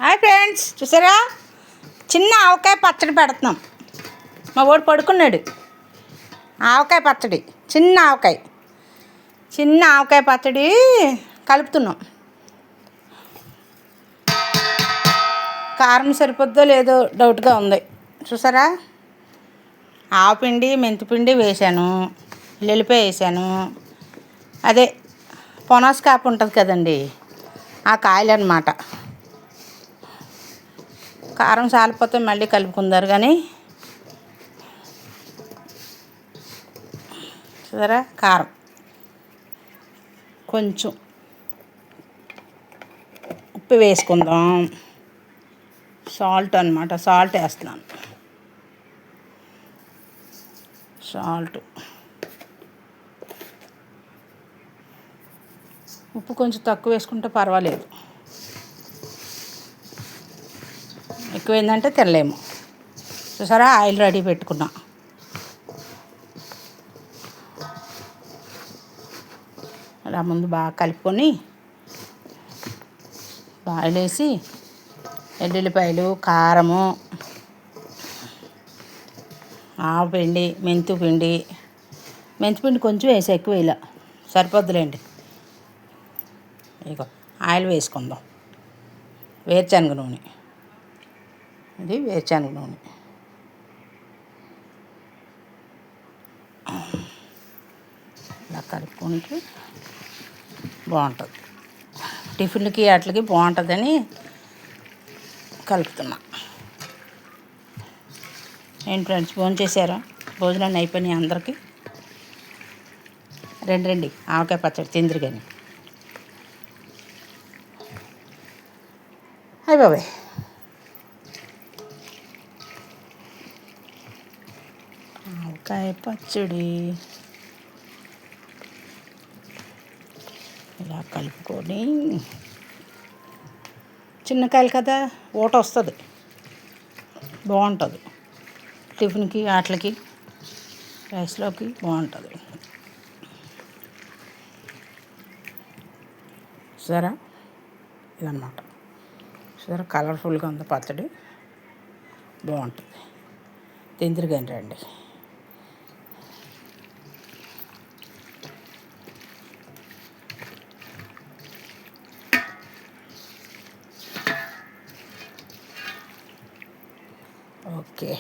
Hi friends, చూసారా చిన్న ఆవకాయ పచ్చడి పెడుతున్నాం. మా వాడు పడుకున్నాడు. ఆవకాయ పచ్చడి, చిన్న ఆవకాయ పచ్చడి కలుపుతున్నాం. కారం సరిపోద్దో లేదో డౌట్గా ఉంది. చూసారా, ఆవపిండి మెంతిపిండి వేసాను, వెల్లుల్లిపాయ వేసాను. అదే పొనాస్ కాపు ఉంటుంది కదండి, ఆ కాయలు అన్నమాట. కారం సాలిపోతే మళ్ళీ కలుపుకుందారు కానీ. చూసారా, కారం కొంచెం ఉప్పు వేసుకుందాం. సాల్ట్ అన్నమాట, సాల్ట్ వేస్తున్నాను. సాల్ట్, ఉప్పు కొంచెం తక్కువ వేసుకుంటే పర్వాలేదు, ఎక్కువైందంటే తినలేము. చూసారా, ఆయిల్ రెడీ పెట్టుకున్నా. అలా ముందు బాగా కలుపుకొని ఆయిల్ వేసి వెల్లుల్లిపాయలు, కారము, ఆవపిండి, మెంతిపిండి కొంచెం వేసి ఎక్కువ ఇలా సరిపోద్దులేండి. ఇక ఆయిల్ వేసుకుందాం. వేరుశనగ నూనె, ఇది వేరుశనగ నూనె. ఇలా కలుపుకుంటే బాగుంటుంది, టిఫిన్లకి వాటికి బాగుంటుందని కలుపుతున్నా. ఏంటి ఫ్రెండ్స్, భోజనం చేశారా? భోజనాన్ని అయిపోయినాయి అందరికీ. రండి ఆవకాయ పచ్చడి తిందిరు కానీ. అయ్య బాబాయ్, ఆవకాయ పచ్చడి ఇలా కలుపుకొని, చిన్నకాయలు కదా, ఊట వస్తుంది, బాగుంటుంది. టిఫిన్కి వాటికి రైస్లోకి బాగుంటుంది. సరే, ఇదన్నమాట. సరే, కలర్ఫుల్గా ఉంది పచ్చడి, బాగుంటుంది. తిందిరు కానీ రండి. ఓకే.